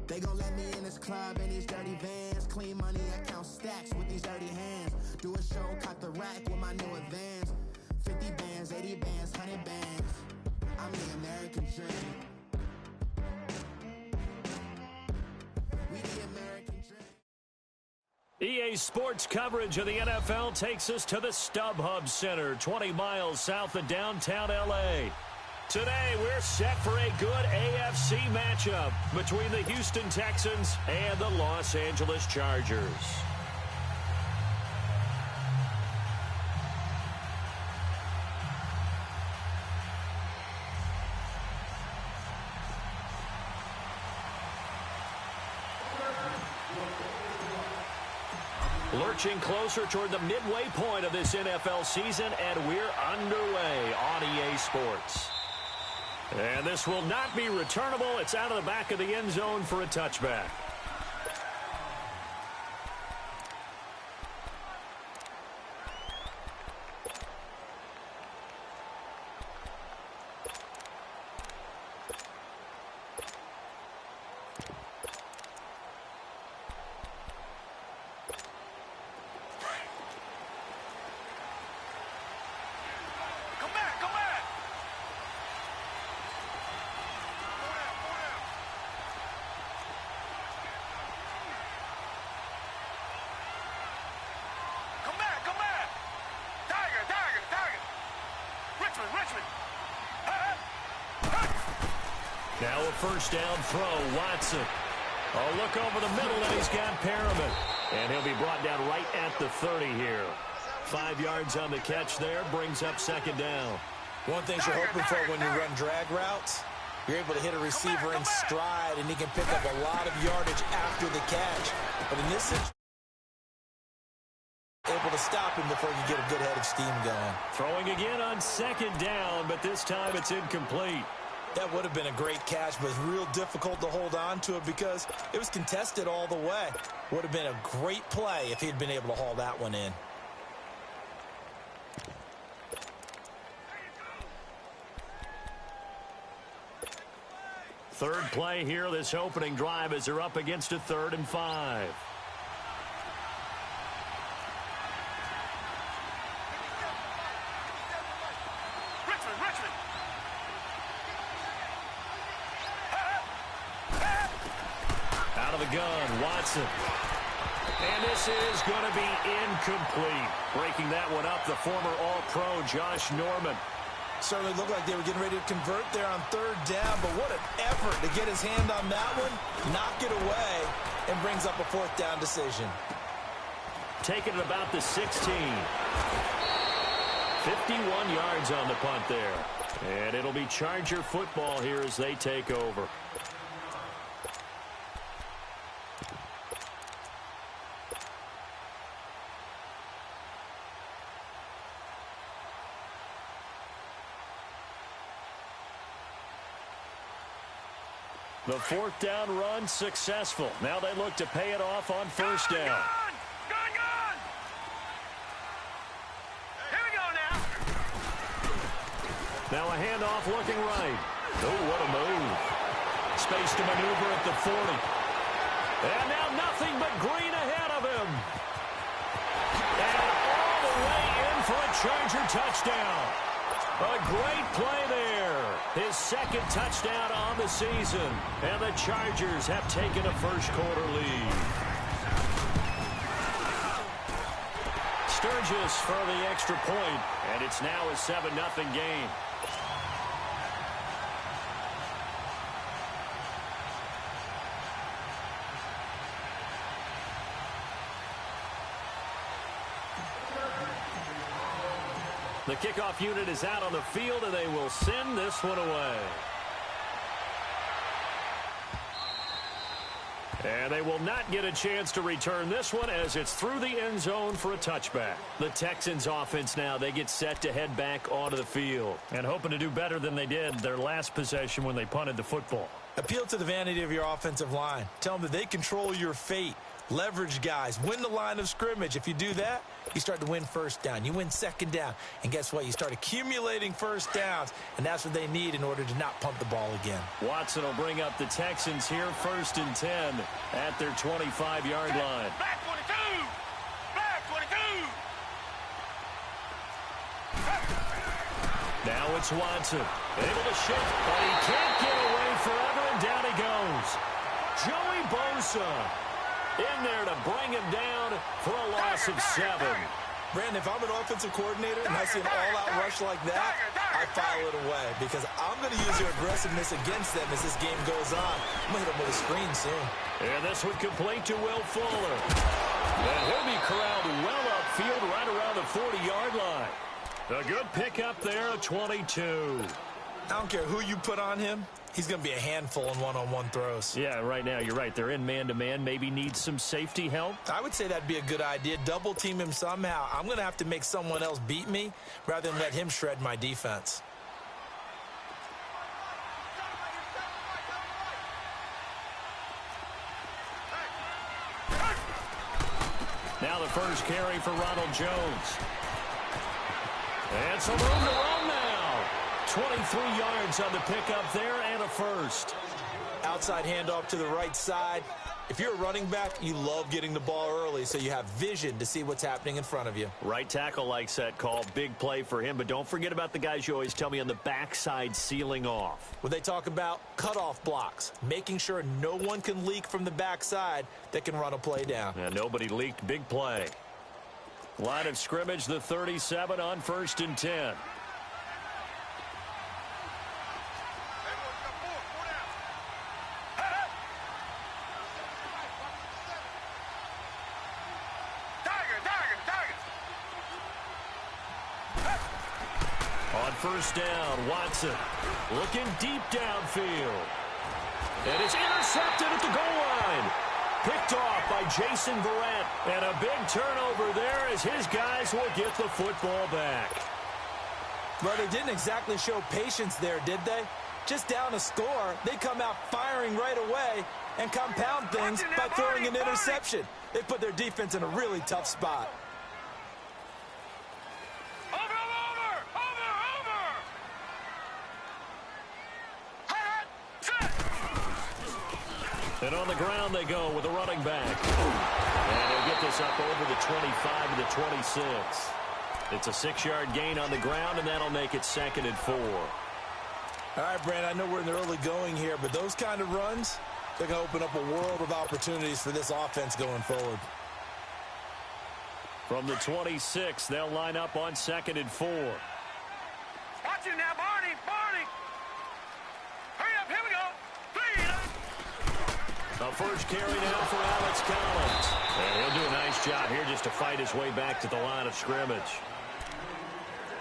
They gon' let me in this club in these dirty vans. Clean money, I count stacks with these dirty hands. Do a show, cut the rack with my new advance. 50 bands, 80 bands, 100 bands. I'm the American dream. We the American dream. EA Sports coverage of the NFL takes us to the StubHub Center, 20 miles south of downtown L.A. Today, we're set for a good AFC matchup between the Houston Texans and the Los Angeles Chargers. Lurching closer toward the midway point of this NFL season, and we're underway on EA Sports. And this will not be returnable. It's out of the back of the end zone for a touchback. Now a first down throw, Watson. Oh, look over the middle, and he's got Perriman. And he'll be brought down right at the 30 here. 5 yards on the catch there, brings up second down. One thing you're hoping for when you run drag routes, you're able to hit a receiver in stride, and he can pick up a lot of yardage after the catch. But in this situation, able to stop him before you get a good head of steam going. Throwing again on second down, but this time it's incomplete. That would have been a great catch, but it's real difficult to hold on to it because it was contested all the way. Would have been a great play if he'd been able to haul that one in. Third play here, this opening drive, as they're up against a 3rd and 5. Out of the gun, Watson. And this is going to be incomplete. Breaking that one up, the former All-Pro Josh Norman. Certainly looked like they were getting ready to convert there on 3rd down, but what an effort to get his hand on that one, knock it away, and brings up a 4th down decision. Taking it about the 16. 51 yards on the punt there. And it'll be Charger football here as they take over. The 4th down run successful. Now they look to pay it off on 1st down. Gun! Here we go now. Now a handoff looking right. Oh, what a move. Space to maneuver at the 40. And now nothing but green ahead of him. And all the way in for a Charger touchdown. A great play there. His 2nd touchdown on the season. And the Chargers have taken a first-quarter lead. Sturgis for the extra point, and it's now a 7-0 game. The kickoff unit is out on the field, and they will send this one away. And they will not get a chance to return this one as it's through the end zone for a touchback. The Texans offense now, they get set to head back onto the field and hoping to do better than they did their last possession when they punted the football. Appeal to the vanity of your offensive line. Tell them that they control your fate. Leverage guys, win the line of scrimmage. If you do that, you start to win first down. You win second down. And guess what? You start accumulating first downs, and that's what they need in order to not punt the ball again. Watson will bring up the Texans here, 1st and 10 at their 25-yard line. Back 22! Back 22! Now it's Watson. Able to shift, but he can't get away forever, and down he goes. Joey Bosa in there to bring him down for a loss of 7. Brandon, if I'm an offensive coordinator and I see an all-out rush like that, I file it away because I'm going to use their aggressiveness against them as this game goes on. I'm going to hit them with a screen soon. And this would complete to Will Fuller. And he'll be corralled well upfield right around the 40-yard line. A good pickup there, a 22. I don't care who you put on him. He's going to be a handful in one-on-one throws. Yeah, right now, you're right. They're in man-to-man. Maybe need some safety help. I would say that'd be a good idea. Double team him somehow. I'm going to have to make someone else beat me rather than let him shred my defense. Now the first carry for Ronald Jones. And some room to run now. 23 yards on the pickup there and a first. Outside handoff to the right side. If you're a running back, you love getting the ball early so you have vision to see what's happening in front of you. Right tackle likes that call. Big play for him. But don't forget about the guys you always tell me on the backside sealing off. When they talk about cutoff blocks, making sure no one can leak from the backside that can run a play down. Yeah, nobody leaked. Big play. Line of scrimmage, the 37 on 1st and 10. On 1st down, Watson looking deep downfield. And it's intercepted at the goal line. Picked off by Jason Verrett. And a big turnover there as his guys will get the football back. Well, they didn't exactly show patience there, did they? Just down a score, they come out firing right away and compound things by throwing an interception. They put their defense in a really tough spot. And on the ground they go with a running back. And they'll get this up over the 25 to the 26. It's a 6-yard gain on the ground, and that'll make it 2nd and 4. All right, Brandon, I know we're in the early going here, but those kind of runs, they're going to open up a world of opportunities for this offense going forward. From the 26, they'll line up on 2nd and 4. Watch it now, Barney! Barney! Hurry up, here we go! The first carry now for Alex Collins. And he'll do a nice job here just to fight his way back to the line of scrimmage.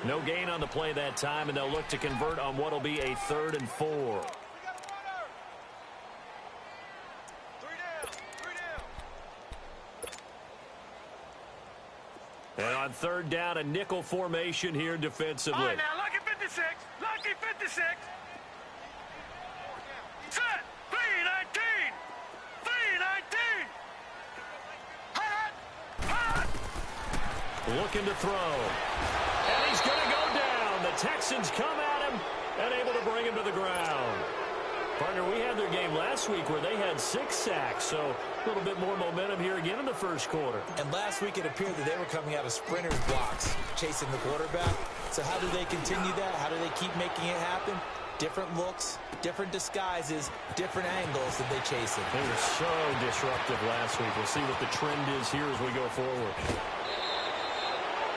No gain on the play that time, and they'll look to convert on what will be a 3rd and 4. And on 3rd down, a nickel formation here defensively. All right, now, lucky 56. Lucky 56. Set. 319. 319. Hot. Looking to throw. And he's going to go down. The Texans come at him and able to bring him to the ground. Partner, we had their game last week where they had 6 sacks, so a little bit more momentum here again in the first quarter. And last week it appeared that they were coming out of sprinters blocks, chasing the quarterback. So how do they continue that? How do they keep making it happen? Different looks, different disguises, different angles that they chase it. They were so disruptive last week. We'll see what the trend is here as we go forward.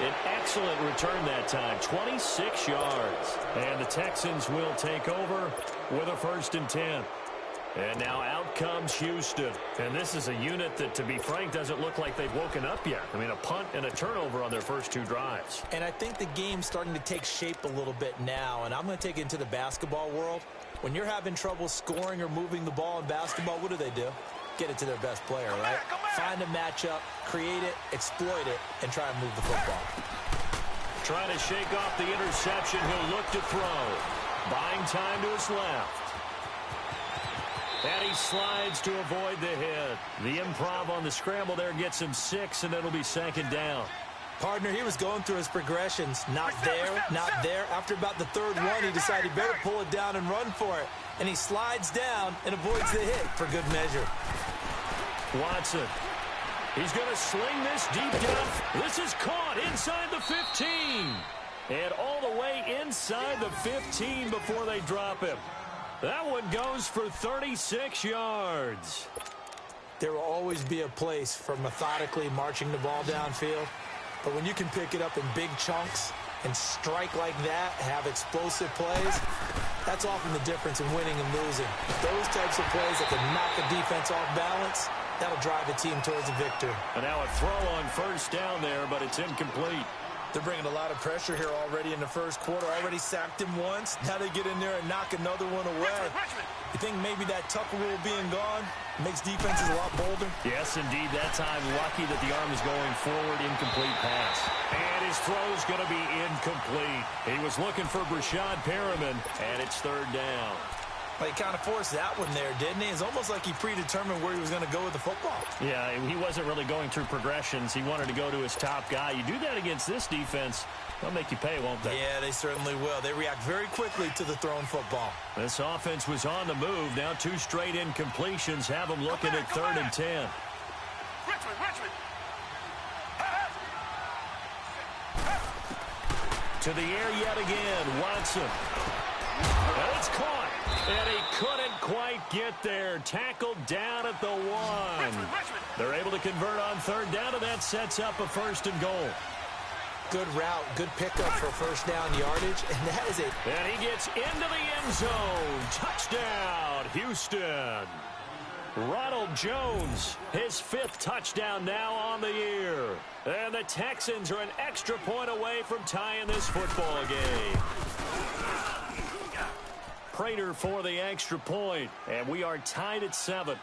An excellent return that time, 26 yards. And the Texans will take over with a 1st and 10. And now out comes Houston. And this is a unit that, to be frank, doesn't look like they've woken up yet. I mean, a punt and a turnover on their first 2 drives. And I think the game's starting to take shape a little bit now. And I'm going to take it into the basketball world. When you're having trouble scoring or moving the ball in basketball, what do? Get it to their best player, right? Find a matchup, create it, exploit it, and try and move the football. Trying to shake off the interception. He'll look to throw. Buying time to his left. And he slides to avoid the hit. The improv on the scramble there gets him 6, and it'll be second down. Partner, he was going through his progressions. Not there, not there. After about the third one, he decided he better pull it down and run for it. And he slides down and avoids the hit for good measure. Watson. He's going to sling this deep down. This is caught inside the 15. And all the way inside the 15 before they drop him. That one goes for 36 yards. There will always be a place for methodically marching the ball downfield. But when you can pick it up in big chunks and strike like that, have explosive plays, that's often the difference in winning and losing. Those types of plays that can knock a defense off balance, that'll drive a team towards a victory. And now a throw on first down there, but it's incomplete. They're bringing a lot of pressure here already in the first quarter. Already sacked him once. Now they get in there and knock another one away. You think maybe that Tucker rule being gone makes defenses a lot bolder? Yes, indeed. That time, lucky that the arm is going forward. Incomplete pass. And his throw's going to be incomplete. He was looking for Brashad Perriman, and it's third down. Well, he kind of forced that one there, didn't he? It's almost like he predetermined where he was going to go with the football. Yeah, he wasn't really going through progressions. He wanted to go to his top guy. You do that against this defense, they'll make you pay, won't they? Yeah, they certainly will. They react very quickly to the thrown football. This offense was on the move. Now 2 straight incompletions have them looking at 3rd and 10. Richmond. To the air yet again, Watson. And it's caught. And he couldn't quite get there. Tackled down at the 1. They're able to convert on 3rd down, and that sets up a 1st and goal. Good route, good pickup for first down yardage, and that is it. And he gets into the end zone. Touchdown, Houston. Ronald Jones, his 5th touchdown now on the year. And the Texans are an extra point away from tying this football game. Prater for the extra point, and we are tied at 7.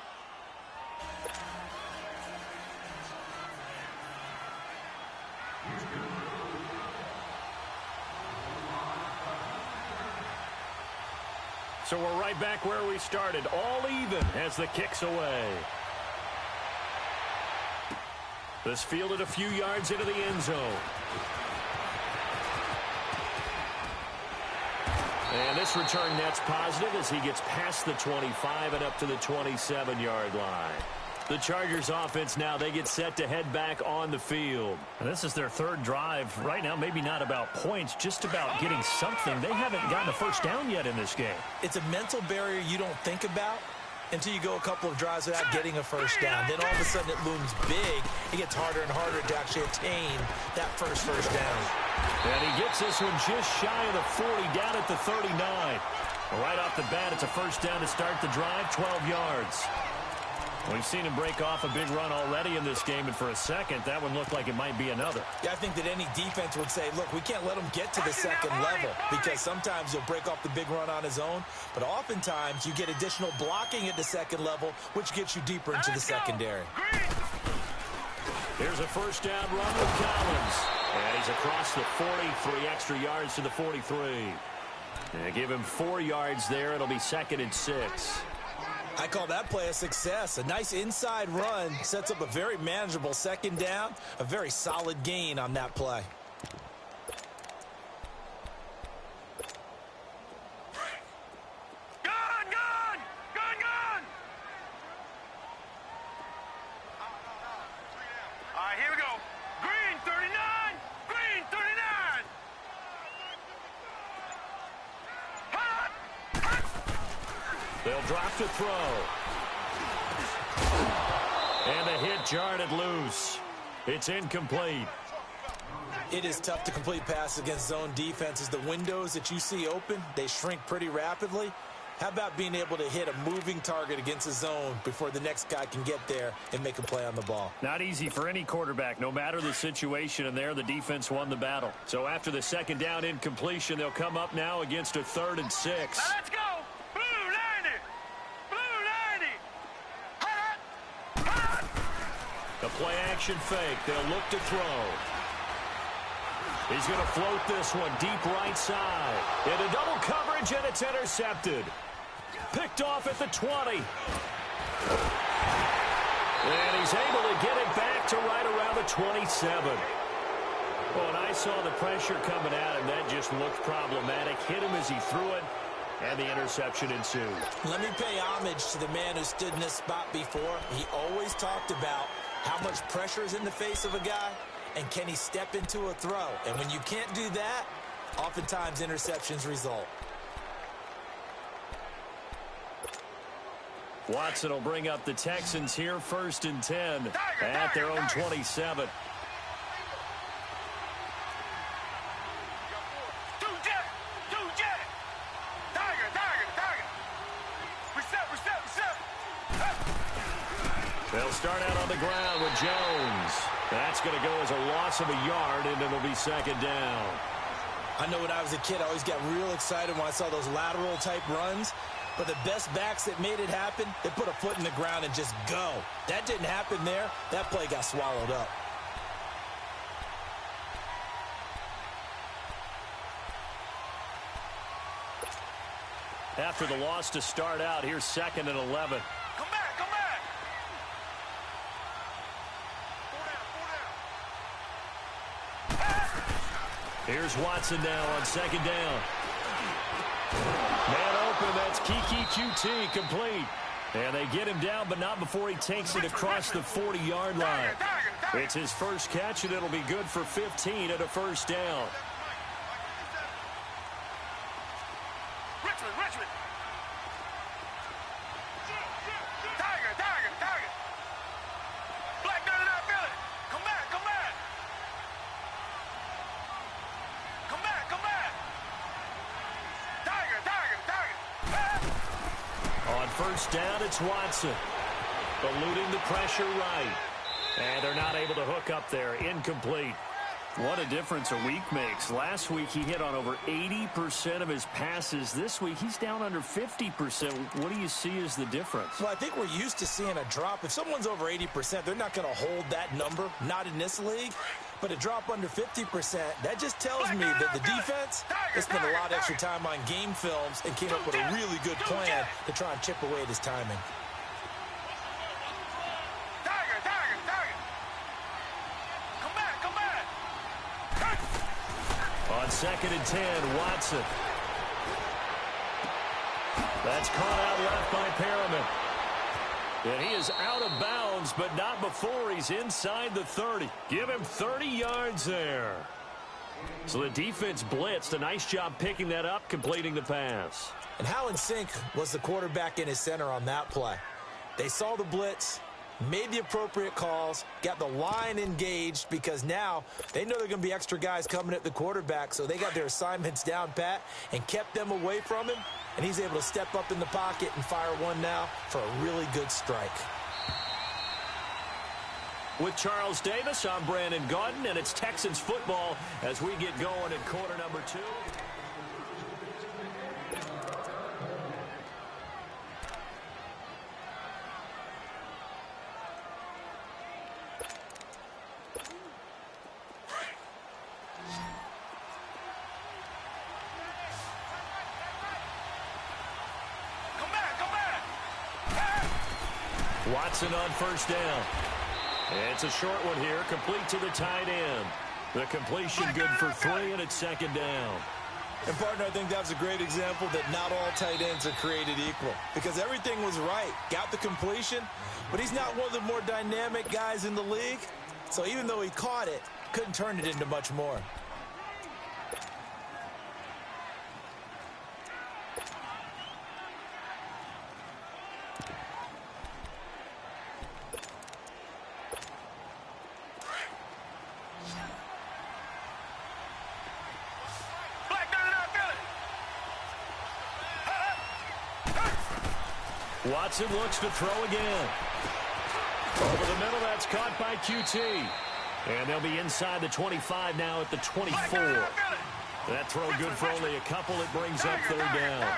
So we're right back where we started, all even as the kick's away. This fielded a few yards into the end zone. And this return net's positive as he gets past the 25 and up to the 27-yard line. The Chargers offense now, they get set to head back on the field. And this is their 3rd drive. Right now, maybe not about points, just about getting something. They haven't gotten a first down yet in this game. It's a mental barrier you don't think about until you go a couple of drives without getting a first down. Then all of a sudden it looms big. It gets harder and harder to actually attain that first down. And he gets this one just shy of the 40, down at the 39. Right off the bat, it's a first down to start the drive, 12 yards. We've seen him break off a big run already in this game, and for a second, that one looked like it might be another. Yeah, I think that any defense would say, look, we can't let him get to the second level, because sometimes he'll break off the big run on his own, but oftentimes you get additional blocking at the second level, which gets you deeper into the secondary. Here's a first down run with Collins. And he's across the 40, 3 extra yards to the 43. And give him 4 yards there. It'll be 2nd and 6. I call that play a success. A nice inside run sets up a very manageable 2nd down. A very solid gain on that play. Gun! All right, here we go. Green 39. They'll drop to throw. And the hit jarred it loose. It's incomplete. It is tough to complete passes against zone defenses. The windows that you see open, they shrink pretty rapidly. How about being able to hit a moving target against a zone before the next guy can get there and make a play on the ball? Not easy for any quarterback, no matter the situation, and there the defense won the battle. So after the 2nd down incompletion, they'll come up now against a 3rd and 6. Now let's go! Blue 90! The play-action fake. They'll look to throw. He's going to float this one deep right side. Into double coverage, and it's intercepted. Picked off at the 20. And he's able to get it back to right around the 27. Well, and I saw the pressure coming at him. That just looked problematic. Hit him as he threw it, and the interception ensued. Let me pay homage to the man who stood in this spot before. He always talked about how much pressure is in the face of a guy, and can he step into a throw. And when you can't do that, oftentimes interceptions result. Watson will bring up the Texans here, 1st and 10 at their own 27. They'll start out on the ground with Jones. That's going to go as a loss of a yard, and it'll be 2nd down. I know when I was a kid, I always got real excited when I saw those lateral-type runs. But the best backs that made it happen, they put a foot in the ground and just go. That didn't happen there. That play got swallowed up. After the loss to start out, here's 2nd and 11. Come back, come back. Go down. Here's Watson now on 2nd down. Man open, that's Kiki QT, complete. And they get him down, but not before he takes it across the 40-yard line. It's his first catch, and it'll be good for 15 at a 1st down. Richmond. Tiger. Black 99 Philly. Come back. Tiger. On 1st down, it's Watson. Eluding the pressure right. And they're not able to hook up there. Incomplete. What a difference a week makes. Last week, he hit on over 80% of his passes. This week, he's down under 50%. What do you see as the difference? Well, I think we're used to seeing a drop. If someone's over 80%, they're not going to hold that number. Not in this league. But a drop under 50%, that just tells me that the defense has spent a lot of extra time on game films and came up with a really good plan to try and chip away at his timing. On 2nd and 10, Watson. That's caught out left by Perriman. And he is out of bounds, but not before he's inside the 30. Give him 30 yards there. So the defense blitzed. A nice job picking that up, completing the pass. And how in sync was the quarterback and his center on that play? They saw the blitz, made the appropriate calls, got the line engaged, because now they know there are going to be extra guys coming at the quarterback, so they got their assignments down pat and kept them away from him, and he's able to step up in the pocket and fire one now for a really good strike. With Charles Davis, I'm Brandon Gaudin, and it's Texans football as we get going in quarter number 2. Watson on 1st down. It's a short one here, complete to the tight end. The completion good for 3, and it's 2nd down. And, partner, I think that was a great example that not all tight ends are created equal, because everything was right. Got the completion, but he's not one of the more dynamic guys in the league. So even though he caught it, couldn't turn it into much more. Watson looks to throw again. Over the middle, that's caught by QT. And they'll be inside the 25 now at the 24. That throw good for only a couple. It brings up 3rd down.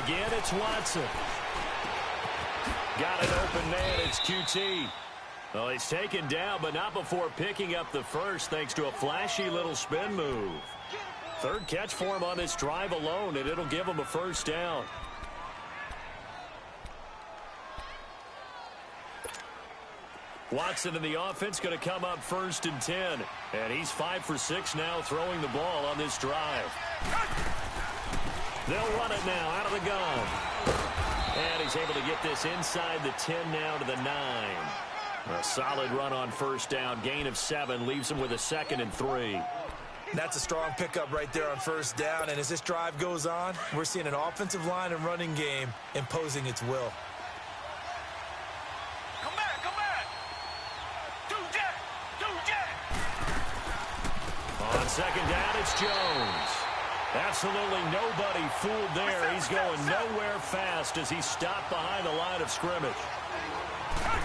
Again, it's Watson. Got an open man. It's QT. Well, he's taken down, but not before picking up the first, thanks to a flashy little spin move. Third catch for him on this drive alone, and it'll give him a first down. Watson in the offense going to come up 1st and 10. And he's 5 for 6 now throwing the ball on this drive. They'll run it now out of the gun. And he's able to get this inside the 10 now to the 9. A solid run on first down. Gain of 7 leaves him with a 2nd and 3. That's a strong pickup right there on first down. And as this drive goes on, we're seeing an offensive line and running game imposing its will. Come back, come back. Two jet. On second down, it's Jones. Absolutely nobody fooled there. He's going nowhere fast as he's stopped behind the line of scrimmage.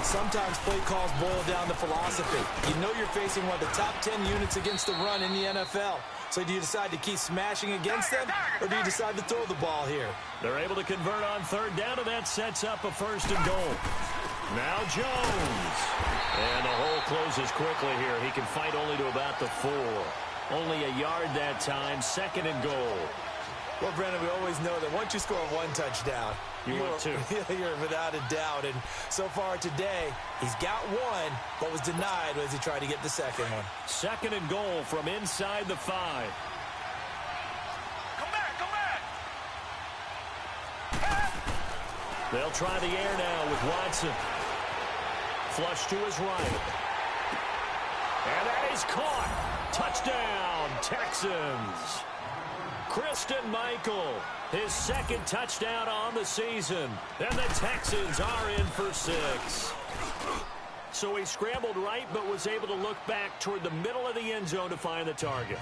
Sometimes play calls boil down to philosophy. You know you're facing one of the top 10 units against the run in the NFL. So do you decide to keep smashing against them, or do you decide to throw the ball here? They're able to convert on third down, and that sets up a 1st and goal. Now Jones. And the hole closes quickly here. He can fight only to about the 4. Only a yard that time, 2nd and goal. Well, Brandon, we always know that once you score one touchdown, you're without a doubt. And so far today, he's got one, but was denied as he tried to get the second one. 2nd and goal from inside the 5. Come back. They'll try the air now with Watson. Flush to his right. And that is caught. Touchdown, Texans. Christine Michael, his 2nd touchdown on the season. And the Texans are in for 6. So he scrambled right, but was able to look back toward the middle of the end zone to find the target.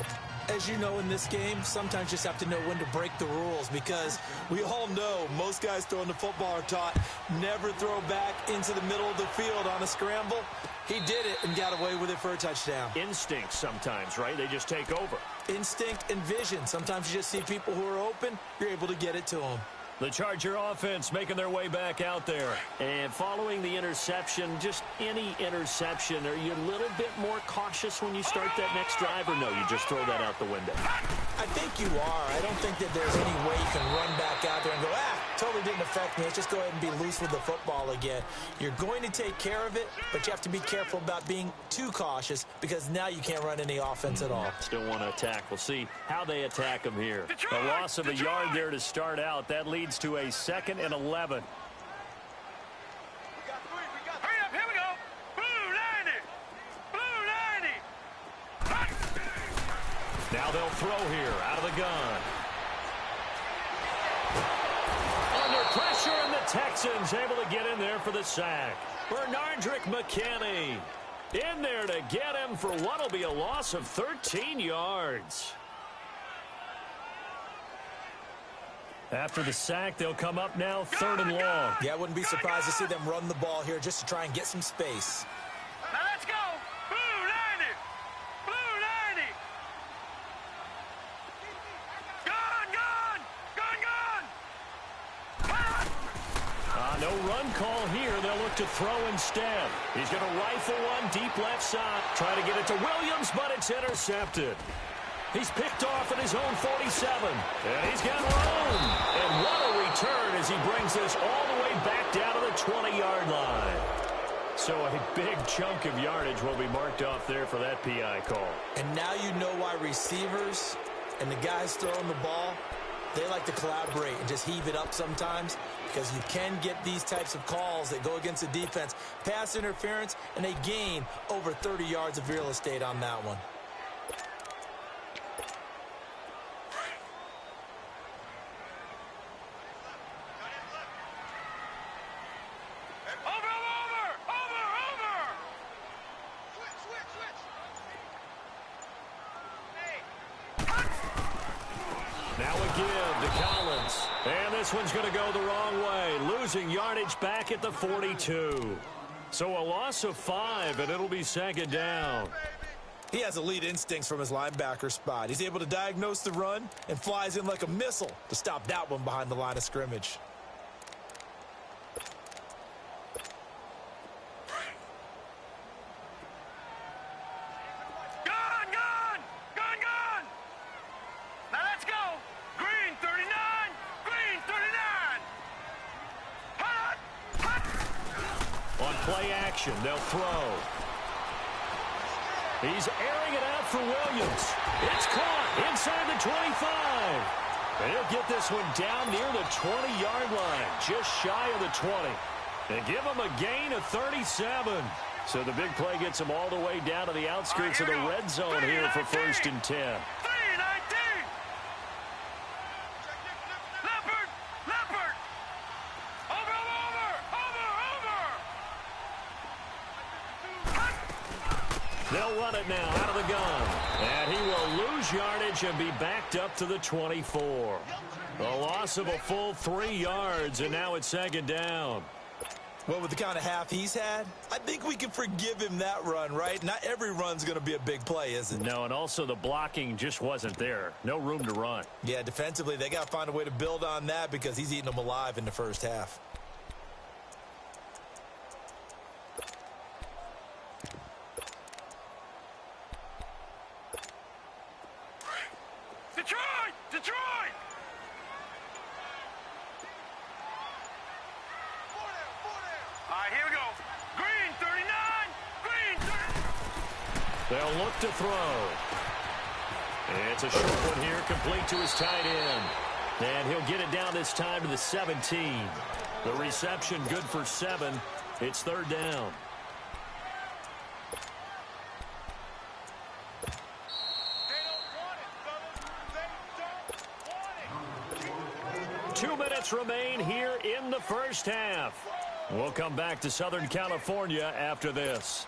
As you know, in this game, sometimes you just have to know when to break the rules, because we all know most guys throwing the football are taught never throw back into the middle of the field on a scramble. He did it and got away with it for a touchdown. Instinct sometimes, right? They just take over. Instinct and vision. Sometimes you just see people who are open, you're able to get it to them. The Charger offense making their way back out there. And following the interception, just any interception, are you a little bit more cautious when you start that next drive, or no, you just throw that out the window? I think you are. I don't think that there's any way you can run back out there and go, totally didn't affect me. Let's just go ahead and be loose with the football again. You're going to take care of it, but you have to be careful about being too cautious, because now you can't run any offense at all. Still want to attack. We'll see how they attack them here. A loss of a yard there to start out. That leads to a 2nd and 11. Hurry up, here we go. Blue 90. Now they'll throw here out of the gun. Under pressure, and the Texans able to get in there for the sack. Bernardrick McKinney in there to get him for what will be a loss of 13 yards. After the sack, they'll come up now 3rd and long. Yeah, I wouldn't be surprised to see them run the ball here just to try and get some space. Now let's go. Blue 90. Blue 90. Gun. No run call here. They'll look to throw instead. He's going to rifle one deep left side. Try to get it to Williams, but it's intercepted. He's picked off at his own 47. And he's got room. And what a return as he brings this all the way back down to the 20-yard line. So a big chunk of yardage will be marked off there for that PI call. And now you know why receivers and the guys throwing the ball, they like to collaborate and just heave it up sometimes, because you can get these types of calls that go against the defense. Pass interference, and they gain over 30 yards of real estate on that one. Now a give to Collins. And this one's going to go the wrong way, losing yardage back at the 42. So a loss of 5, and it'll be 2nd down. He has elite instincts from his linebacker spot. He's able to diagnose the run and flies in like a missile to stop that one behind the line of scrimmage. action. They'll throw. He's airing it out for Williams. It's caught inside the 25. And he'll get this one down near the 20-yard line, just shy of the 20. And give him a gain of 37. So the big play gets him all the way down to the outskirts of the red zone here for 1st and 10. They'll run it now out of the gun. And he will lose yardage and be backed up to the 24. A loss of a full 3 yards, and now it's 2nd down. Well, with the kind of half he's had, I think we can forgive him that run, right? Not every run's going to be a big play, is it? No, and also the blocking just wasn't there. No room to run. Yeah, defensively, they got to find a way to build on that because he's eating them alive in the first half. Detroit! Detroit! All right, here we go. Green, 39. Green, 39. They'll look to throw. It's a short one here, complete to his tight end. And he'll get it down this time to the 17. The reception good for 7. It's 3rd down. They don't want it, fellas. They don't want it. 2 minutes remain here in the first half. We'll come back to Southern California after this.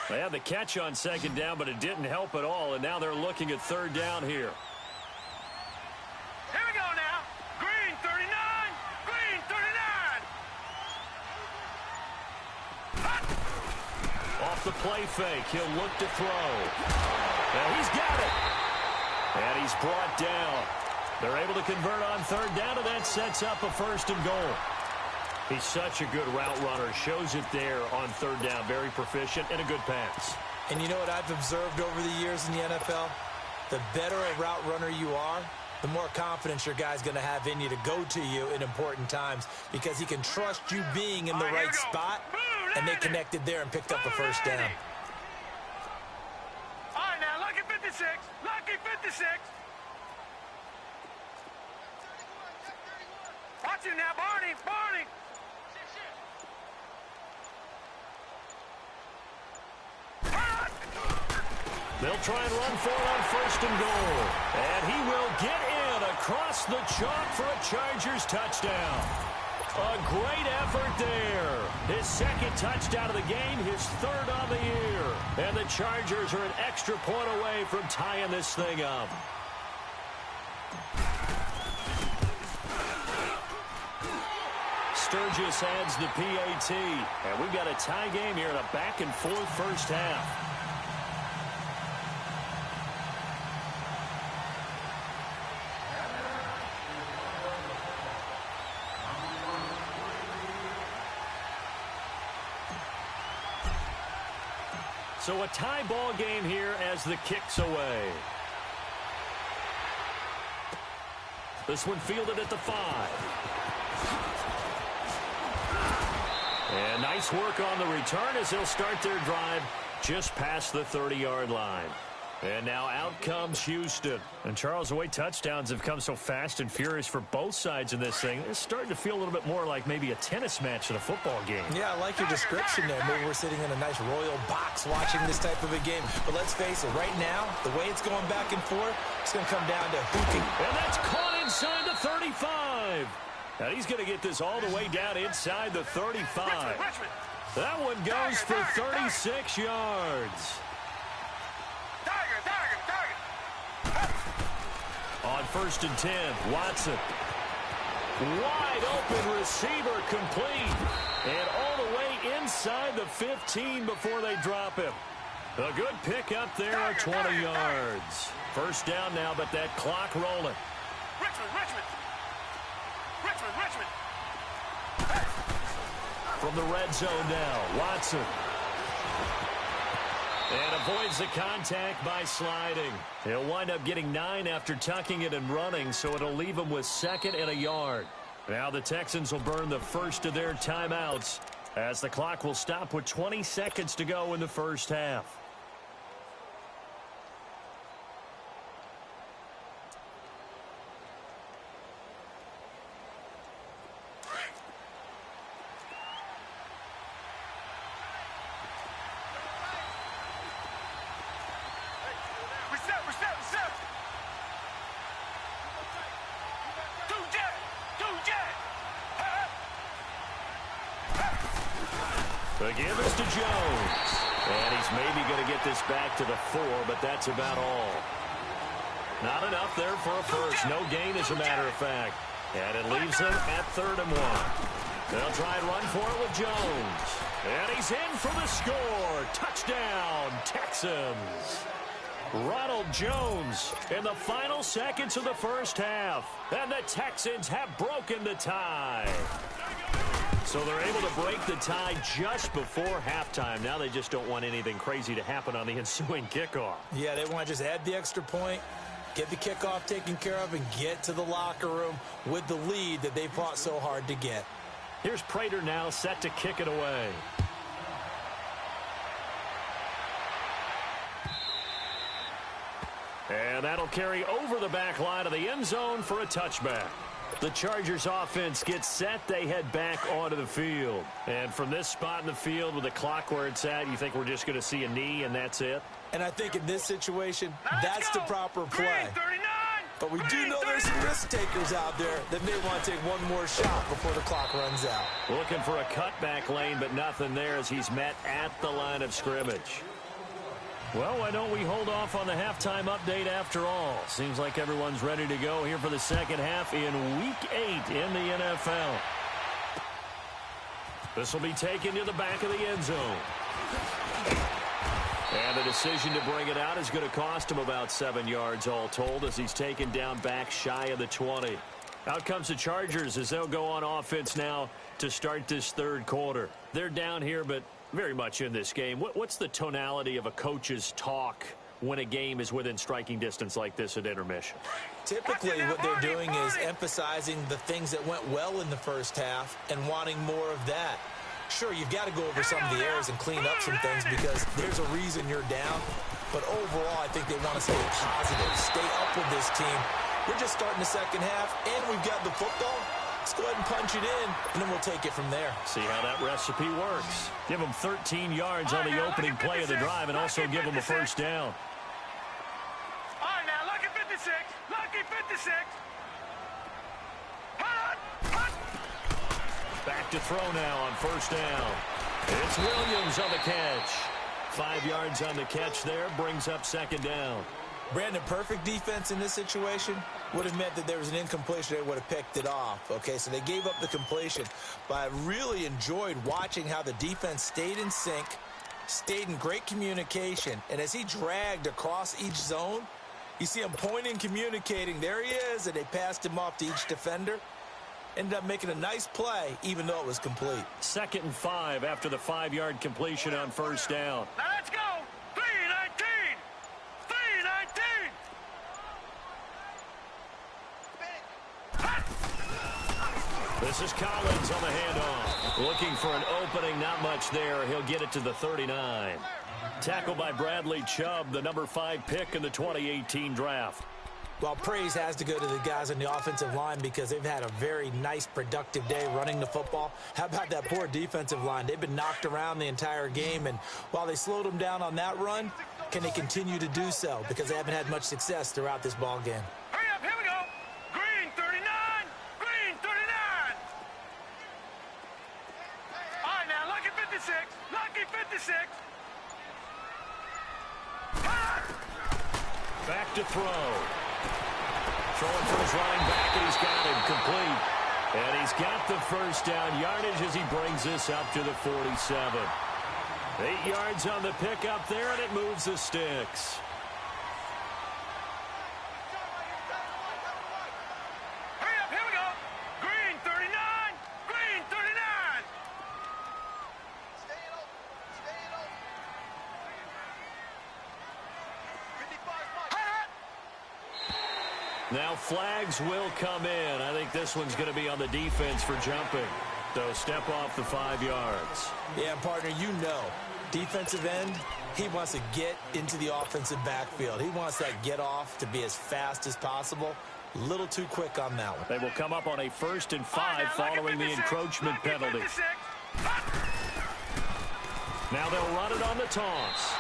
They had the catch on 2nd down, but it didn't help at all, and now they're looking at 3rd down here. Here we go now. Green, 39. Green, 39. Off the play fake, he'll look to throw. And he's got it. And he's brought down. They're able to convert on 3rd down, and that sets up a 1st and goal. He's such a good route runner. Shows it there on 3rd down. Very proficient and a good pass. And you know what I've observed over the years in the NFL? The better a route runner you are, the more confidence your guy's going to have in you to go to you in important times because he can trust you being in the right spot, and they connected there and picked up a 1st down. All right, now, lucky 56. Lucky 56. Watch him now, Barney. Barney. They'll try and run for it on 1st and goal. And he will get in across the chalk for a Chargers touchdown. A great effort there. His 2nd touchdown of the game, his 3rd on the year. And the Chargers are an extra point away from tying this thing up. Sturgis adds the PAT. And we've got a tie game here in a back-and-forth first half. So a tie ball game here as the kick's away. This one fielded at the 5. And nice work on the return as they'll start their drive just past the 30-yard line. And now out comes Houston. And Charles, the way touchdowns have come so fast and furious for both sides in this thing, it's starting to feel a little bit more like maybe a tennis match than a football game. Yeah, I like your description there. Maybe we're sitting in a nice royal box watching this type of a game. But let's face it, right now, the way it's going back and forth, it's going to come down to who can. And that's caught inside the 35. Now he's going to get this all the way down inside the 35. Richmond. That one goes for 36 yards. On 1st and 10, Watson. Wide open receiver complete. And all the way inside the 15 before they drop him. A good pick up there at 20 yards. 1st down now, but that clock rolling. Richmond. From the red zone now, Watson. And avoids the contact by sliding. He'll wind up getting 9 after tucking it and running, so it'll leave him with 2nd and a yard. Now the Texans will burn the first of their timeouts as the clock will stop with 20 seconds to go in the first half. The give is to Jones. And he's maybe going to get this back to the 4, but that's about all. Not enough there for a first. No gain, as a matter of fact. And it leaves him at 3rd and 1. They'll try and run for it with Jones. And he's in for the score. Touchdown, Texans. Ronald Jones in the final seconds of the first half. And the Texans have broken the tie. So they're able to break the tie just before halftime. Now they just don't want anything crazy to happen on the ensuing kickoff. Yeah, they want to just add the extra point, get the kickoff taken care of, and get to the locker room with the lead that they fought so hard to get. Here's Prater now set to kick it away. And that'll carry over the back line of the end zone for a touchback. The Chargers offense gets set. They head back onto the field. And from this spot in the field with the clock where it's at, you think we're just going to see a knee and that's it? And I think in this situation, that's the proper play. But we do know there's some risk takers out there that may want to take one more shot before the clock runs out. Looking for a cutback lane, but nothing there as he's met at the line of scrimmage. Well, why don't we hold off on the halftime update after all? Seems like everyone's ready to go here for the second half in Week 8 in the NFL. This will be taken to the back of the end zone. And the decision to bring it out is going to cost him about 7 yards all told as he's taken down back shy of the 20. Out comes the Chargers as they'll go on offense now to start this third quarter. They're down here, but very much in this game. What's the tonality of a coach's talk when a game is within striking distance like this at intermission? Typically what they're doing is emphasizing the things that went well in the first half and wanting more of that. Sure, you've got to go over some of the errors and clean up some things because there's a reason you're down. But overall, I think they want to stay positive, stay up with this team. We're just starting the second half, and we've got the football. Let's go ahead and punch it in, and then we'll take it from there. See how that recipe works. Give them 13 yards on the opening play of the drive and also give them a first down. All right, now, lucky 56. Lucky 56. Hut. Back to throw now on first down. It's Williams on the catch. 5 yards on the catch there, brings up second down. Brandon, perfect defense in this situation would have meant that there was an incompletion. They would have picked it off. Okay, so they gave up the completion. But I really enjoyed watching how the defense stayed in sync, stayed in great communication. And as he dragged across each zone, you see him pointing, communicating. There he is, and they passed him off to each defender. Ended up making a nice play, even though it was complete. 2nd and 5 after the 5-yard completion on first down. Now let's go. 3-19. 3-19. This is Collins on the handoff. Looking for an opening, not much there. He'll get it to the 39. Tackled by Bradley Chubb, the number 5 pick in the 2018 draft. Well, praise has to go to the guys on the offensive line because they've had a very nice, productive day running the football. How about that poor defensive line? They've been knocked around the entire game, and while they slowed them down on that run, can they continue to do so? Because they haven't had much success throughout this ball game. Hurry up, here we go. Green 39. Green 39. All right, now, lucky 56. Lucky 56. Back to throw. Throwing for his running back, and he's got him complete. And he's got the first down yardage as he brings this up to the 47. 8 yards on the pickup there, and it moves the sticks. Hurry up, here we go. Green 39. Green 39. Now flags will come in. I think this one's going to be on the defense for jumping. So step off the 5 yards. Yeah, partner, you know, defensive end, he wants to get into the offensive backfield. He wants that get off to be as fast as possible. A little too quick on that one. They will come up on a 1st and 5 following the encroachment penalty. Now they'll run it on the toss.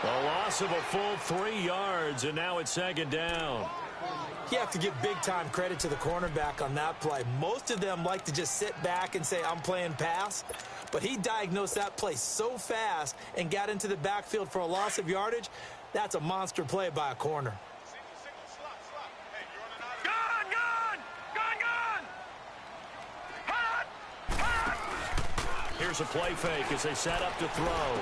A loss of a full 3 yards, and now it's 2nd down. You have to give big-time credit to the cornerback on that play. Most of them like to just sit back and say, I'm playing pass. But he diagnosed that play so fast and got into the backfield for a loss of yardage. That's a monster play by a corner. Here's a play fake as they set up to throw.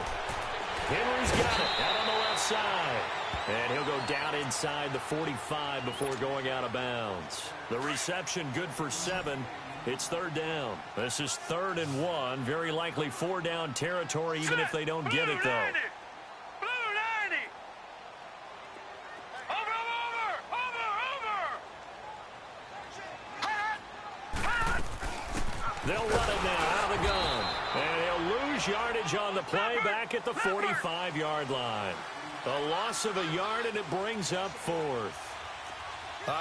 Henry's got it out on the left side. And he'll go down inside the 45 before going out of bounds. The reception good for 7. It's 3rd down. This is 3rd and 1. Very likely 4-down territory even if they don't get it, though. They'll run it now out of the gun. And he'll lose yardage on the play back at the 45-yard line. A loss of a yard, and it brings up 4th.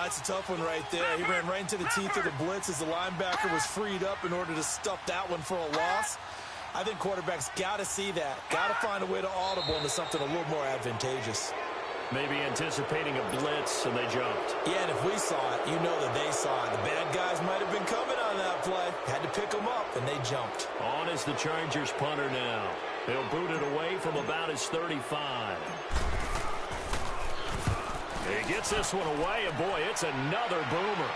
It's a tough one right there. He ran right into the teeth of the blitz as the linebacker was freed up in order to stuff that one for a loss. I think quarterbacks got to see that. Got to find a way to audible into something a little more advantageous. Maybe anticipating a blitz, and they jumped. Yeah, and if we saw it, you know that they saw it. The bad guys might have been coming on that play. Had to pick them up, and they jumped. On is the Chargers punter now. He'll boot it away from about his 35. He gets this one away, and boy, it's another boomer.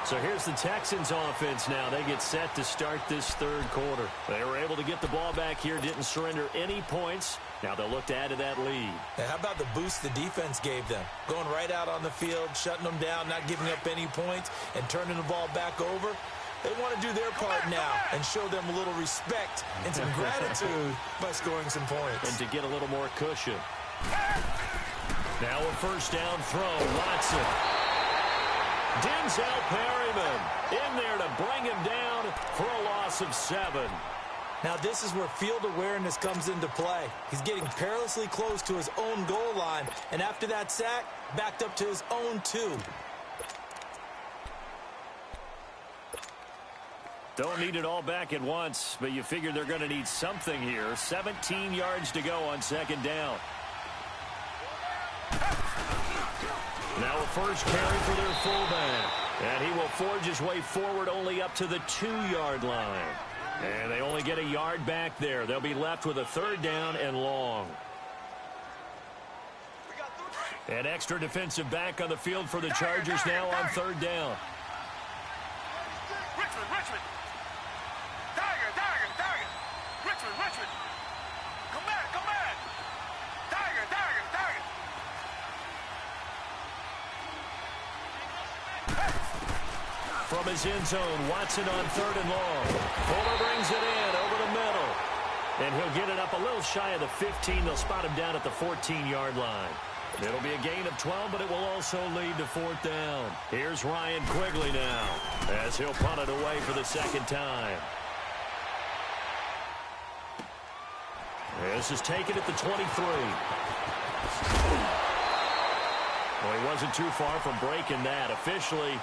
So here's the Texans offense now. They get set to start this 3rd quarter. They were able to get the ball back here, didn't surrender any points. Now they'll look to add to that lead. Now, how about the boost the defense gave them? Going right out on the field, shutting them down, not giving up any points, and turning the ball back over. They want to do their part now and show them a little respect and some gratitude by scoring some points. And to get a little more cushion. Now a 1st down throw, Watson. Denzel Perryman in there to bring him down for a loss of 7. Now this is where field awareness comes into play. He's getting perilously close to his own goal line, and after that sack, backed up to his own 2. Don't need it all back at once, but you figure they're going to need something here. 17 yards to go on 2nd down. Now a first carry for their fullback. And he will forge his way forward only up to the 2-yard line. And they only get a yard back there. They'll be left with a 3rd down and long. An extra defensive back on the field for the Chargers now on 3rd down. Richmond. Tiger. Richmond. Come back. Tiger. From his end zone, Watson on 3rd and long. Fuller brings it in over the middle. And he'll get it up a little shy of the 15. They'll spot him down at the 14-yard line. It'll be a gain of 12, but it will also lead to 4th down. Here's Ryan Quigley now as he'll punt it away for the 2nd time. This is taken at the 23. Well, he wasn't too far from breaking that. Officially,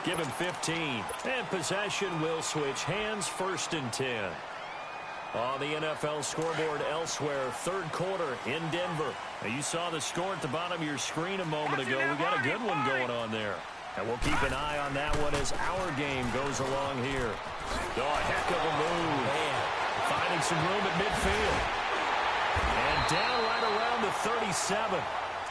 give him 15. And possession will switch hands, 1st and 10. On the NFL scoreboard elsewhere, 3rd quarter in Denver. Now, you saw the score at the bottom of your screen a moment ago. We got a good one going on there. And we'll keep an eye on that one as our game goes along here. Oh, a heck of a move. Man, finding some room at midfield. And down right around the 37.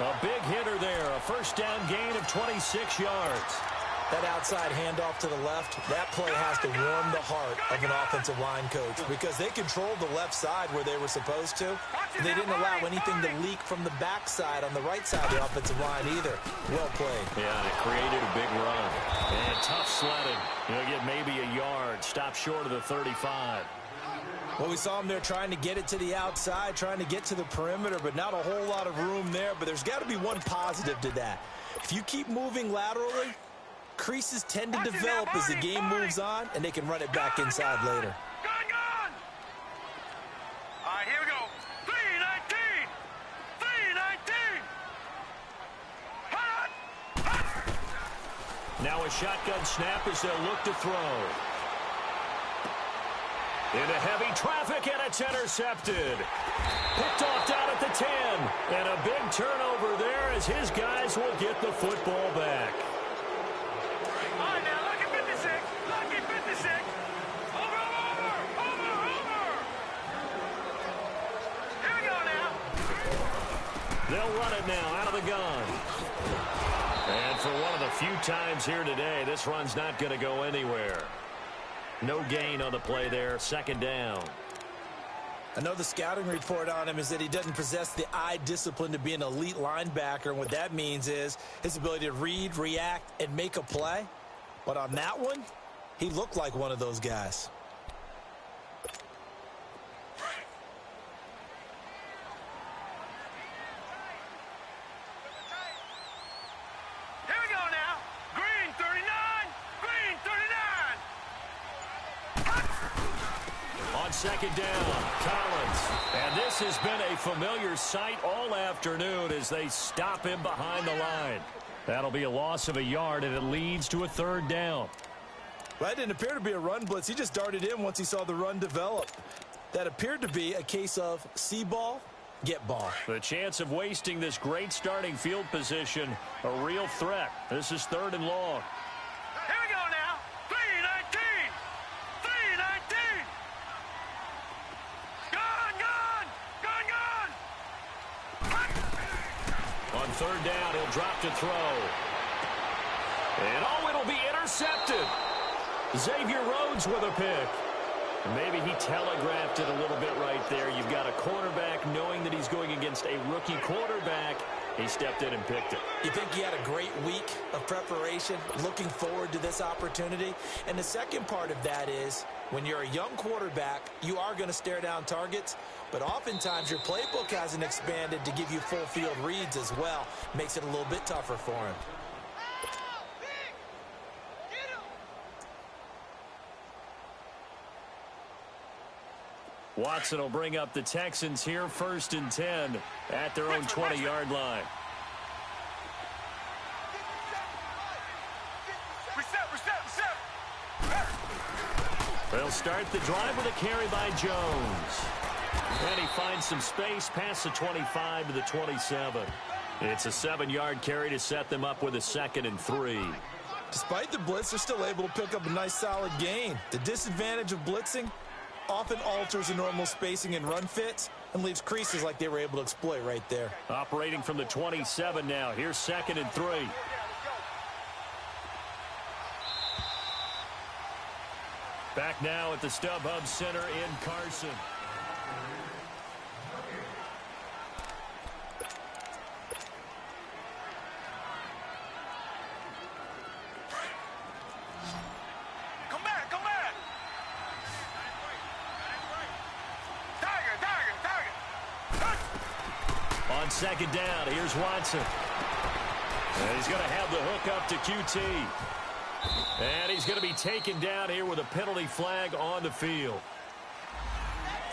A big hitter there. A 1st down gain of 26 yards. That outside handoff to the left, that play has to warm the heart of an offensive line coach because they controlled the left side where they were supposed to. They didn't allow anything to leak from the backside on the right side of the offensive line either. Well played. Yeah, and it created a big run. And tough sledding. He'll get maybe a yard. Stop short of the 35. Well, we saw him there trying to get it to the outside, trying to get to the perimeter, but not a whole lot of room there. But there's got to be one positive to that. If you keep moving laterally, creases tend to develop as the game moves on, and they can run it back inside later. Gone! All right, here we go. 3-19! 3-19! Now a shotgun snap as they'll look to throw. Into heavy traffic, and it's intercepted. Picked off down at the 10. And a big turnover there as his guys will get the football back. All right, now, lucky 56. Lucky 56. Over. Here we go now. They'll run it now out of the gun. And for one of the few times here today, this run's not going to go anywhere. No gain on the play there, second down. I know the scouting report on him is that he doesn't possess the eye discipline to be an elite linebacker, and what that means is his ability to read, react, and make a play. But on that one, he looked like one of those guys. Here we go now. Green 39. Green 39. On second down, Collins. And this has been a familiar sight all afternoon as they stop him behind the line. That'll be a loss of a yard, and it leads to a third down. Well, that didn't appear to be a run blitz. He just darted in once he saw the run develop. That appeared to be a case of see ball, get ball. The chance of wasting this great starting field position, a real threat. This is third and long. Here we go now. 3-19. 3-19. Gone. On third down, he'll drop to throw. And it'll be intercepted. Xavier Rhodes with a pick. Maybe he telegraphed it a little bit right there. You've got a quarterback knowing that he's going against a rookie quarterback. He stepped in and picked it. You think he had a great week of preparation, looking forward to this opportunity? And the second part of that is, when you're a young quarterback, you are going to stare down targets, but oftentimes your playbook hasn't expanded to give you full field reads as well. Makes it a little bit tougher for him. Watson will bring up the Texans here, 1st and 10 at their own 20-yard line. They'll start the drive with a carry by Jones. And he finds some space past the 25 to the 27. It's a 7-yard carry to set them up with a 2nd and 3. Despite the blitz, they're still able to pick up a nice solid gain. The disadvantage of blitzing often alters the normal spacing and run fits and leaves creases like they were able to exploit right there. Operating from the 27 now. Here's 2nd and 3. Back now at the StubHub Center in Carson. Come back. Target. On second down, here's Watson. And he's going to have the hook up to QT. And he's going to be taken down here with a penalty flag on the field.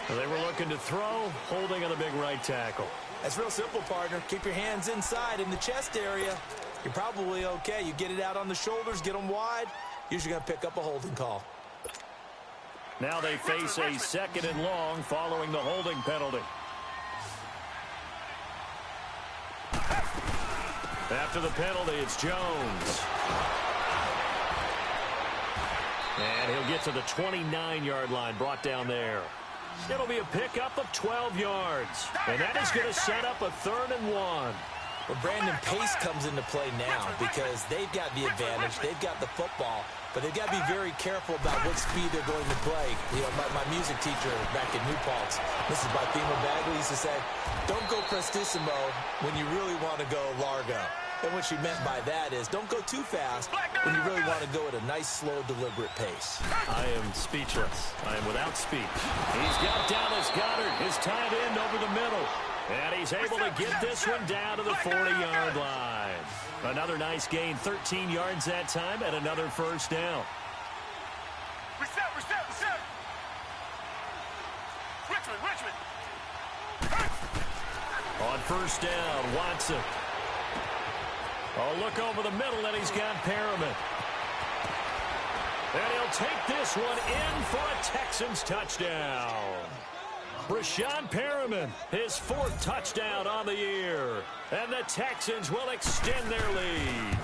They were looking to throw, holding on the big right tackle. That's real simple, partner. Keep your hands inside in the chest area. You're probably okay. You get it out on the shoulders, get them wide. Usually going to pick up a holding call. Now they face a 2nd and long following the holding penalty. After the penalty, it's Jones. And he'll get to the 29-yard line, brought down there. It'll be a pickup of 12 yards. And that is going to set up a 3rd and 1. Well, Brandon, pace comes into play now because they've got the advantage. They've got the football, but they've got to be very careful about what speed they're going to play. You know, my music teacher back in New Paltz, Mrs. Bathema Bagley, used to say, don't go prestissimo when you really want to go largo. And what she meant by that is don't go too fast when you really want to go at a nice, slow, deliberate pace. I am speechless. I am without speech. He's got Dallas Goedert, his tight end, over the middle. And he's able to get this one down to the 40-yard line. Another nice gain, 13 yards that time, and another first down. Reset. Richmond. On first down, Watson. Oh, look over the middle, and he's got Perriman. And he'll take this one in for a Texans touchdown. Brashad Perriman, his fourth touchdown on the year. And the Texans will extend their lead.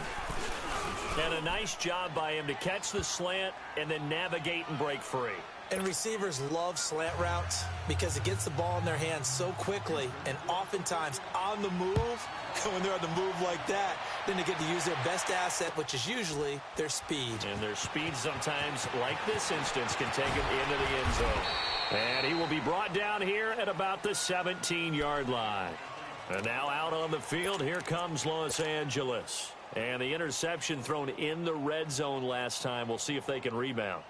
And a nice job by him to catch the slant and then navigate and break free. And receivers love slant routes because it gets the ball in their hands so quickly and oftentimes on the move. And when they're on the move like that, then they get to use their best asset, which is usually their speed. And their speed sometimes, like this instance, can take them into the end zone. And he will be brought down here at about the 17-yard line. And now out on the field, here comes Los Angeles. And the interception thrown in the red zone last time. We'll see if they can rebound.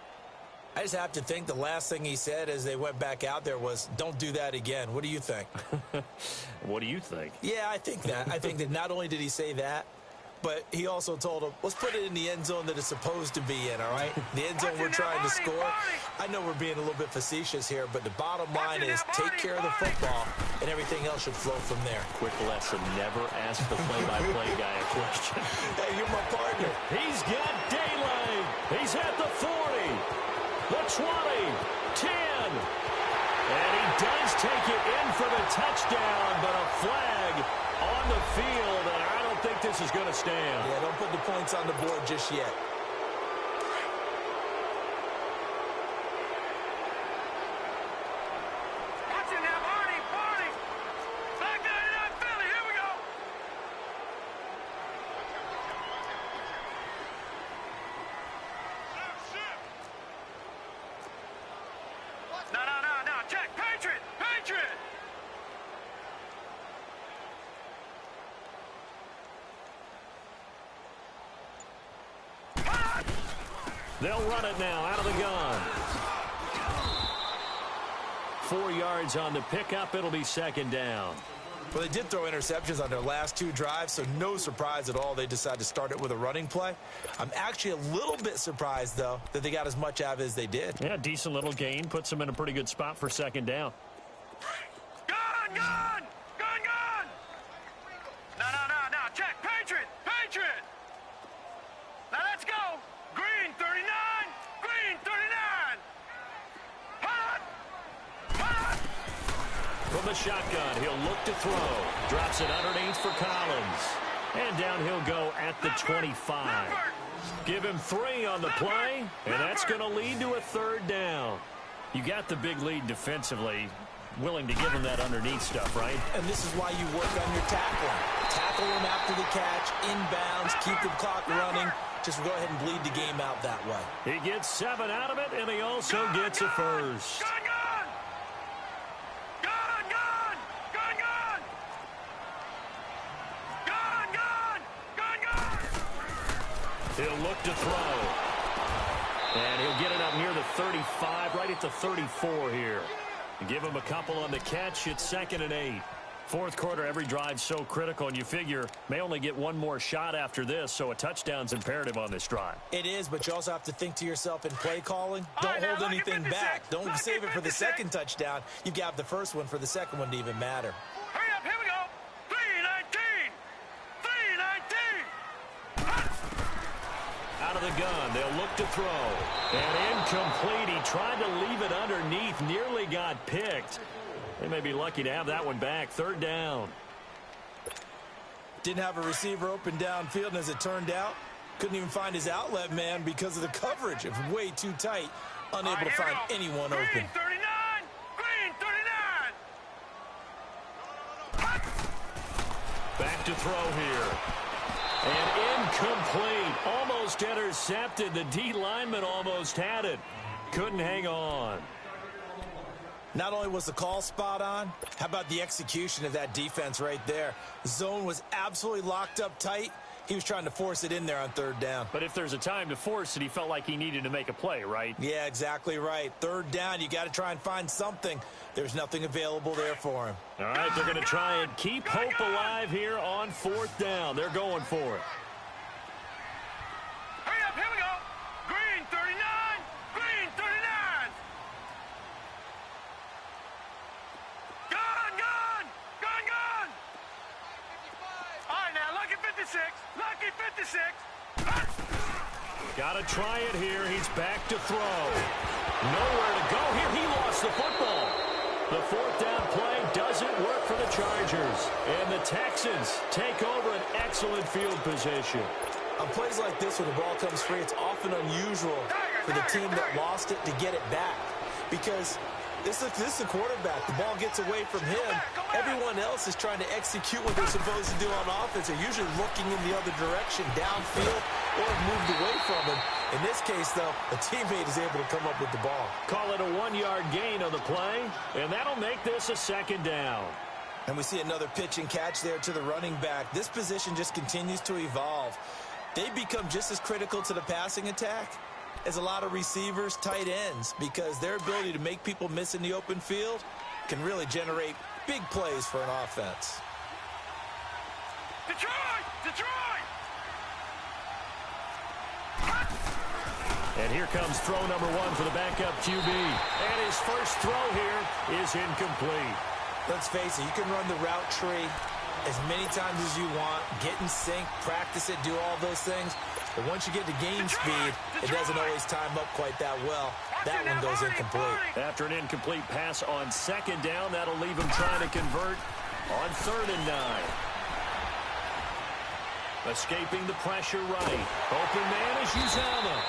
I just have to think the last thing he said as they went back out there was, don't do that again. What do you think? What do you think? Yeah, I think that. I think that not only did he say that, but he also told him, let's put it in the end zone that it's supposed to be in, all right? The end zone we're trying to score. I know we're being a little bit facetious here, but the bottom line is take care of the football, and everything else should flow from there. Quick lesson, never ask the play-by-play guy a question. Hey, you're my partner. He's got daylight. He's at the 40. The 20, 10, and he does take it in for the touchdown, but a flag on the field, and I don't think this is going to stand. Yeah, don't put the points on the board just yet. Watch it now, Barney. Back 99 Philly, here we go. No, check, Patriot. They'll run it now out of the gun. 4 yards on the pickup. It'll be second down. Well, they did throw interceptions on their last two drives, so no surprise at all they decided to start it with a running play. I'm actually a little bit surprised, though, that they got as much out of it as they did. Yeah, decent little gain. Puts them in a pretty good spot for second down. Gun! No, check, Patriot. Now let's go. Green 39. Hot! From the shotgun, he'll look to throw. Drops it underneath for Collins. And down he'll go at the 25. Give him 3 on the play, and that's going to lead to a third down. You got the big lead defensively. Willing to give him that underneath stuff, right? And this is why you work on your tackling. Tackle him after the catch, inbounds, keep the clock running. Just go ahead and bleed the game out that way. He gets 7 out of it, and he also gets a first. Gun! He'll look to throw. And he'll get it up near the 35, right at the 34 here. Give him a couple on the catch. It's 2nd and 8. Fourth quarter, every drive's so critical, and you figure may only get one more shot after this, so a touchdown's imperative on this drive. It is, but you also have to think to yourself in play calling. Don't hold anything back. Don't save it for the second touchdown. You've got the first one for the second one to even matter. Hurry up, here we go. 3-19. Out of the gun, they'll look to throw. And incomplete. He tried to leave it underneath, nearly got picked. They may be lucky to have that one back. Third down. Didn't have a receiver open downfield, and as it turned out, couldn't even find his outlet man because of the coverage. It was way too tight, unable to find anyone open. Green 39. Back to throw here. And incomplete. Almost intercepted. The D lineman almost had it. Couldn't hang on. Not only was the call spot on, how about the execution of that defense right there? The zone was absolutely locked up tight. He was trying to force it in there on third down. But if there's a time to force it, he felt like he needed to make a play, right? Yeah, exactly right. Third down, you got to try and find something. There's nothing available there for him. All right, they're going to try and keep hope alive here on fourth down. They're going for it. Hurry up, here we go. Green 39, green 39. Gun, gun, gun, gun. All right, now, lucky 56, lucky 56. Got to try it here. He's back to throw. Nowhere to go here. He lost the football. The fourth down play doesn't work for the Chargers. And the Texans take over an excellent field position. On plays like this, when the ball comes free, it's often unusual for the team that lost it to get it back. Because this is the quarterback. The ball gets away from him. Everyone else is trying to execute what they're supposed to do on offense. They're usually looking in the other direction, downfield, or moved away from him. In this case, though, a teammate is able to come up with the ball. Call it a 1-yard gain on the play, and that'll make this a second down. And we see another pitch and catch there to the running back. This position just continues to evolve. They become just as critical to the passing attack as a lot of receivers, tight ends, because their ability to make people miss in the open field can really generate big plays for an offense. Detroit! Detroit! And here comes throw number one for the backup QB. And his first throw here is incomplete. Let's face it, you can run the route tree as many times as you want, get in sync, practice it, do all those things. But once you get to game speed, it doesn't always time up quite that well. That one goes incomplete. After an incomplete pass on second down, that'll leave him trying to convert on 3rd and 9. Escaping the pressure right. Open man is Uzama.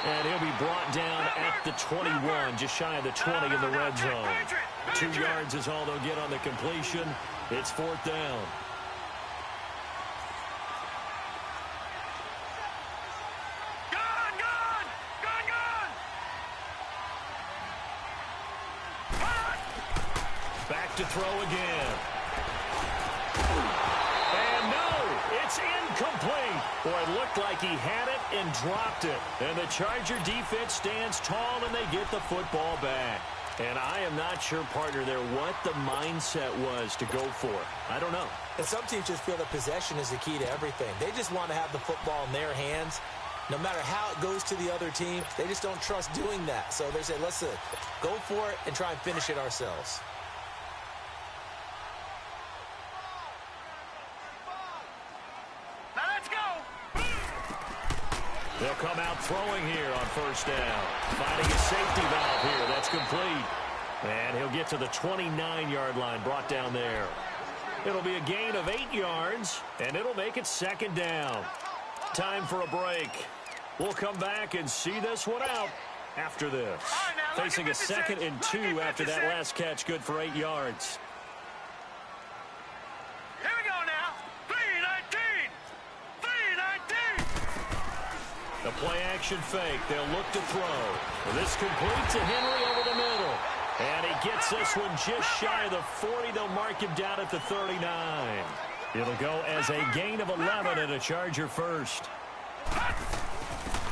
And he'll be brought down at the 21, just shy of the 20 in the red zone. 2 yards is all they'll get on the completion. It's 4th down. Gun, gun, gun, gun. Back to throw again. And no, it's incomplete. Boy, it looked like he had it and dropped it. And the Charger defense stands tall and they get the football back. And I am not sure, partner, there what the mindset was to go for. I don't know. And some teams just feel that possession is the key to everything. They just want to have the football in their hands. No matter how it goes to the other team, they just don't trust doing that. So they say, let's go for it and try and finish it ourselves. Now let's go. They'll come out throwing here on 1st down. Finding his safety valve here. That's complete. And he'll get to the 29-yard line, brought down there. It'll be a gain of 8 yards, and it'll make it 2nd down. Time for a break. We'll come back and see this one out after this. Facing a 2nd and 2 after that last catch, good for 8 yards. Here we go now. 3-19. 3-19. The play action fake. They'll look to throw. This complete to Henry over the middle. And he gets this one just shy of the 40. They'll mark him down at the 39. It'll go as a gain of 11 and a Charger first.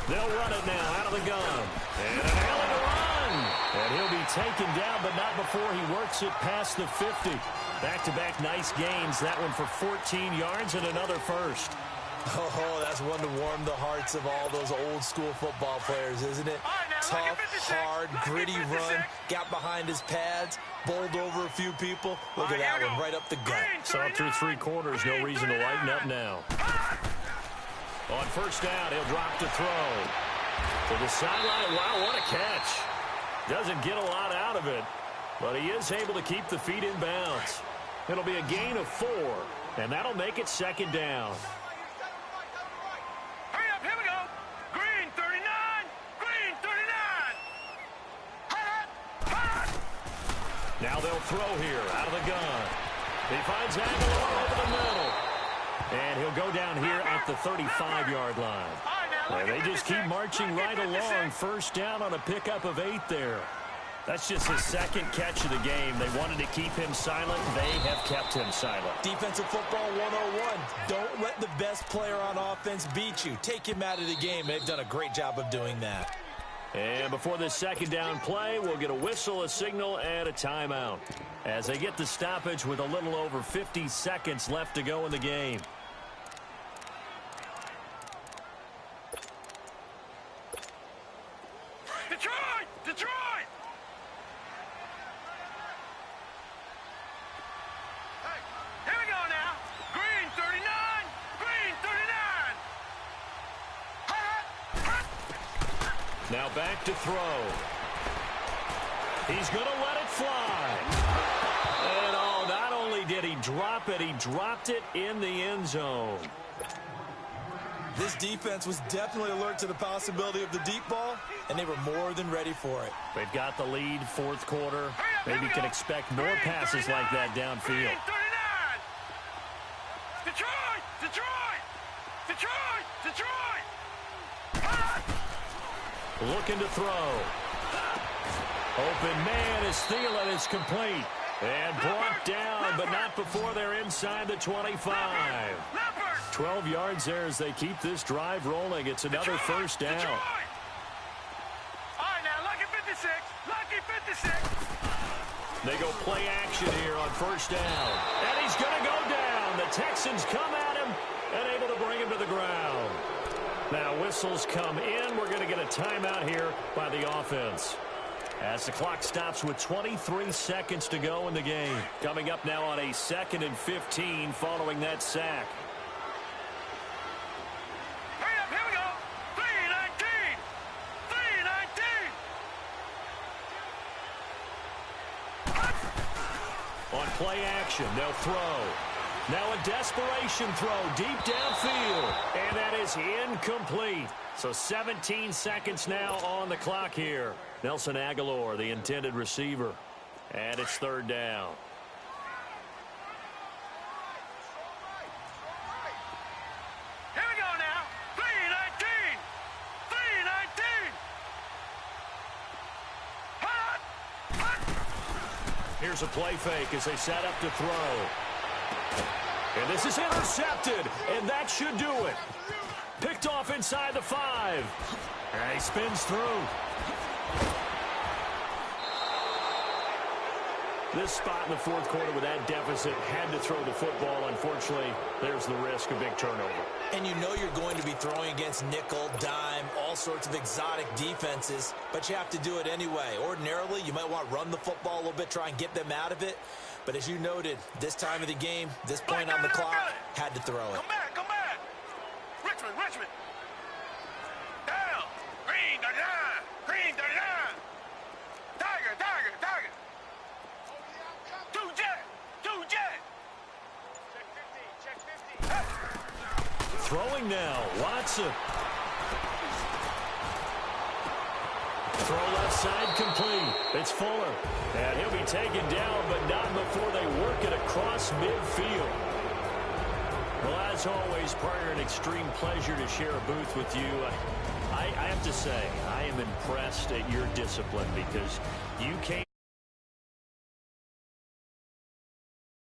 They'll run it now out of the gun. And an alley to run. And he'll be taken down, but not before he works it past the 50. Back-to-back nice gains. That one for 14 yards and another first. Oh, that's one to warm the hearts of all those old-school football players, isn't it? Tough, hard, gritty run, got behind his pads, bowled over a few people. Look at that one, right up the gut. Saw through 3 quarters, no reason to lighten up now. On 1st down, he'll drop to throw. To the sideline, wow, what a catch. Doesn't get a lot out of it, but he is able to keep the feet in bounds. It'll be a gain of 4, and that'll make it 2nd down. Hurry up, here we go. Green 39, green 39. Now they'll throw here out of the gun. He finds Aguilar over the middle. And he'll go down here at the 35-yard line. And they just keep marching right along. 1st down on a pickup of 8 there. That's just his second catch of the game. They wanted to keep him silent. They have kept him silent. Defensive football 101. Don't let the best player on offense beat you. Take him out of the game. They've done a great job of doing that. And before this second down play, we'll get a whistle, a signal, and a timeout as they get the stoppage with a little over 50 seconds left to go in the game. Detroit! Detroit! Here we go now. Green 39. Green 39. Now back to throw. He's going to let it fly. And oh, not only did he drop it, he dropped it in the end zone. This defense was definitely alert to the possibility of the deep ball, and they were more than ready for it. They've got the lead, fourth quarter. Maybe can expect more passes like that downfield. 39. Detroit! Detroit! Detroit! Detroit! Looking to throw. Open man is Thielen is complete. And brought down, but not before they're inside the 25. 12 yards there as they keep this drive rolling. It's another first down. All right, now, lucky 56. Lucky 56. They go play action here on first down. And he's going to go down. The Texans come at him and able to bring him to the ground. Now whistles come in. We're going to get a timeout here by the offense, as the clock stops with 23 seconds to go in the game. Coming up now on a 2nd and 15 following that sack. Hurry up, here we go. 319. 319. On play action, they'll throw. Now a desperation throw deep downfield. And that is incomplete. So 17 seconds now on the clock here. Nelson Aguilar, the intended receiver. And it's third down. Here we go now. 319. 319. Here's a play fake as they set up to throw. And this is intercepted. And that should do it. Picked off inside the 5. And he spins through. This spot in the fourth quarter with that deficit, had to throw the football. Unfortunately, there's the risk of big turnover. And you know you're going to be throwing against nickel, dime, all sorts of exotic defenses, but you have to do it anyway. Ordinarily, you might want to run the football a little bit, try and get them out of it. But as you noted, this time of the game, this point on the clock, had to throw it. Come back, come back. Richmond, Richmond. Down. Green 39. Green 39. Tiger, Tiger, Tiger. Two jet. Two jet. Check 50, check 50. Throwing now, Watson. Throw left side complete. It's Fuller. And he'll be taken down, but not before they work it across midfield. Well, as always, Prior, an extreme pleasure to share a booth with you. I have to say, I am impressed at your discipline because you came